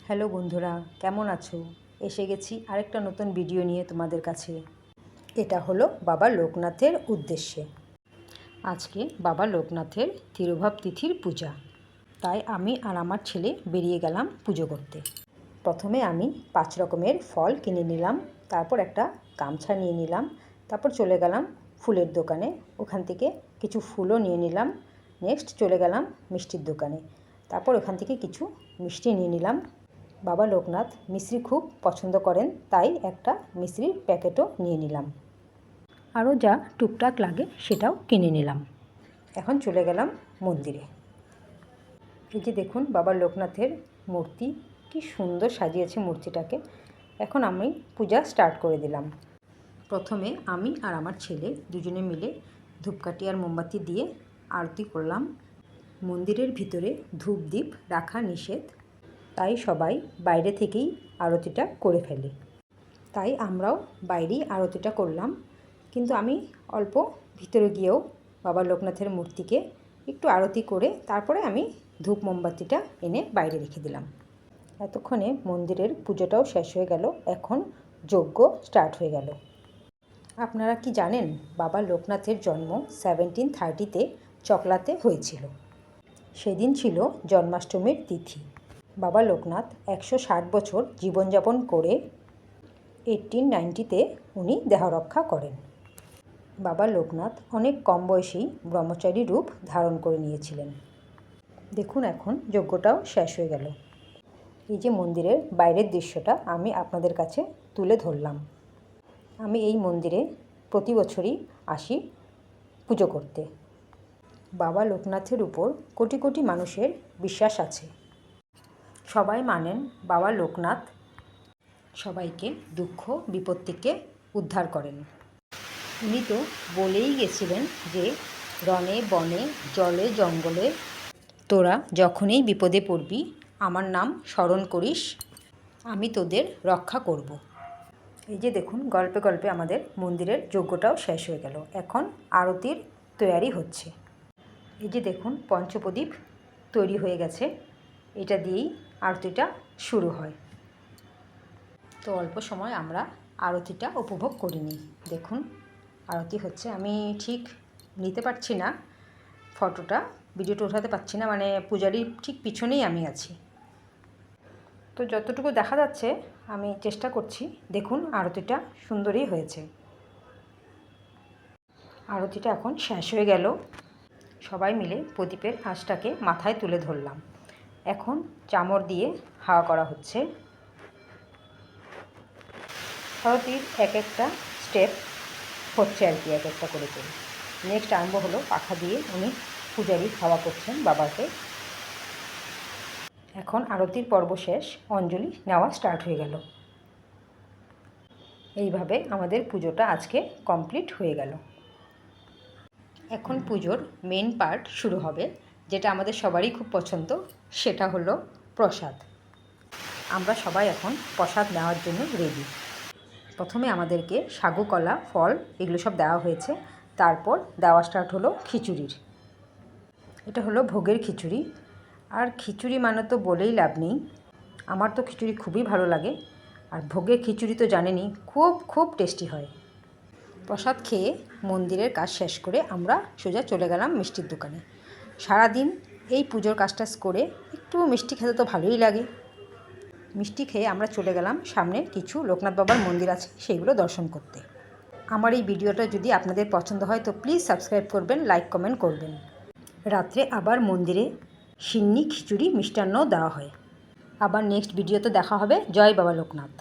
Hello বন্ধুরা, কেমন আছো? এসে গেছি আরেকটা নতুন ভিডিও নিয়ে তোমাদের কাছে। এটা হলো বাবা লোকনাথের উদ্দেশ্যে। আজকে বাবা লোকনাথের তিরোভাব তিথির পূজা, তাই আমি আর আমার ছেলে বেরিয়ে গেলাম পুজো করতে। প্রথমে আমি 5 রকমের ফল কিনে নিলাম, তারপর একটা গামছা নিয়ে নিলাম, তারপর চলে গেলাম ফুলের দোকানে, ওখান থেকে কিছু ফুলও নিয়ে নিলাম। নেক্সট চলে গেলাম মিষ্টির দোকানে, তারপর ওখান থেকে কিছু মিষ্টি নিয়ে নিলাম। বাবা লোকনাথ মিষ্টি খুব পছন্দ করেন, তাই একটা মিষ্টির প্যাকেটও নিয়ে নিলাম। আরও যা টুকটাক লাগে সেটাও কিনে নিলাম। এখন চলে গেলাম মন্দিরে। এই যে দেখুন বাবা লোকনাথের মূর্তি, কি সুন্দর সাজিয়েছে মূর্তিটাকে। এখন আমি পূজা স্টার্ট করে দিলাম। প্রথমে আমি আর আমার ছেলে দুজনে মিলে ধূপকাঠি আর মোমবাতি দিয়ে আরতি করলাম। মন্দিরের ভিতরে ধূপ দ্বীপ রাখা নিষেধ, তাই সবাই বাইরে থেকেই আরতিটা করে ফেলে। তাই আমরাও বাইরেই আরতিটা করলাম, কিন্তু আমি অল্প ভিতরে গিয়েও বাবা লোকনাথের মূর্তিকে একটু আরতি করে তারপরে আমি ধূপ মোমবাতিটা এনে বাইরে রেখে দিলাম। এতক্ষণে মন্দিরের পুজোটাও শেষ হয়ে গেল, এখন যজ্ঞ স্টার্ট হয়ে গেল। আপনারা কি জানেন বাবা লোকনাথের জন্ম 1730-তে চকলাতে হয়েছিল। সেদিন ছিল জন্মাষ্টমীর তিথি। বাবা লোকনাথ 160 বছর জীবনযাপন করে 1890-তে উনি দেহরক্ষা করেন। বাবা লোকনাথ অনেক কম বয়সেই ব্রহ্মচারী রূপ ধারণ করে নিয়েছিলেন। দেখুন এখন যজ্ঞটাও শেষ হয়ে গেল। এই যে মন্দিরের বাইরের দৃশ্যটা আমি আপনাদের কাছে তুলে ধরলাম। আমি এই মন্দিরে প্রতি বছরই আসি পুজো করতে। বাবা লোকনাথের উপর কোটি কোটি মানুষের বিশ্বাস আছে। সবাই মানেন বাবা লোকনাথ সবাইকে দুঃখ বিপদ থেকে উদ্ধার করেন। উনি তো বলেই গেছিলেন যে রণে বনে জলে জঙ্গলে তোরা যখনই বিপদে পড়বি আমার নাম স্মরণ করিস, আমি তোদের রক্ষা করব। এই যে দেখুন গল্পে গল্পে আমাদের মন্দিরের যজ্ঞটাও শেষ হয়ে গেল। এখন আরতির তৈয়ারি হচ্ছে। এই যে দেখুন পঞ্চপ্রদীপ তৈরি হয়ে গেছে, এটা দিয়েই আরতিটা শুরু হয়। তো অল্প সময় আমরা আরতিটা উপভোগ করে নিই। দেখুন আরতি হচ্ছে, আমি ঠিক নিতে পারছি না ফটোটা, ভিডিওটা ওঠাতে পারছি না, মানে পূজারির ঠিক পিছনেই আমি আছি। তো যতটুকু দেখা যাচ্ছে আমি চেষ্টা করছি। দেখুন আরতিটা সুন্দরই হয়েছে। আরতিটা এখন শেষ হয়ে গেল। সবাই মিলে প্রদীপের আঁচটাকে মাথায় তুলে ধরলাম। এখন চামর দিয়ে হাওয়া করা হচ্ছে। আরতির এক একটা স্টেপ হচ্ছে আর কি, এক একটা করে করে। নেক্সট আরম্ভ হলো পাখা দিয়ে উনি পূজারি হাওয়া করছেন বাবাকে। এখন আরতির পর্ব শেষ, অঞ্জলি নেওয়া স্টার্ট হয়ে গেল। এইভাবে আমাদের পুজোটা আজকে কমপ্লিট হয়ে গেল। এখন পুজোর মেন পার্ট শুরু হবে, যেটা আমাদের সবারই খুব পছন্দ, সেটা হলো প্রসাদ। আমরা সবাই এখন প্রসাদ নেওয়ার জন্য রেডি। প্রথমে আমাদেরকে সাগু কলা ফল এগুলো সব দেওয়া হয়েছে, তারপর দেওয়া স্টার্ট হলো খিচুড়ির। এটা হলো ভোগের খিচুড়ি, আর খিচুড়ি মানে তো বলেই লাভ নেই, আমার তো খিচুড়ি খুবই ভালো লাগে। আর ভোগের খিচুড়ি তো জানেনই খুব খুব টেস্টি হয়। প্রসাদ খেয়ে মন্দিরের কাজ শেষ করে আমরা সোজা চলে গেলাম মিষ্টির দোকানে। সারাদিন এই পুজোর কাজটাজ করে একটু মিষ্টি খেতে তো ভালোই লাগে। মিষ্টি খেয়ে আমরা চলে গেলাম সামনে কিছু লোকনাথ বাবার মন্দির আছে সেইগুলো দর্শন করতে। আমার এই ভিডিওটা যদি আপনাদের পছন্দ হয় তো প্লিজ সাবস্ক্রাইব করবেন, লাইক কমেন্ট করবেন। রাত্রে আবার মন্দিরে সিন্নি খিচুড়ি মিষ্টান্নও দেওয়া হয়। আবার নেক্সট ভিডিওতে দেখা হবে। জয় বাবা লোকনাথ।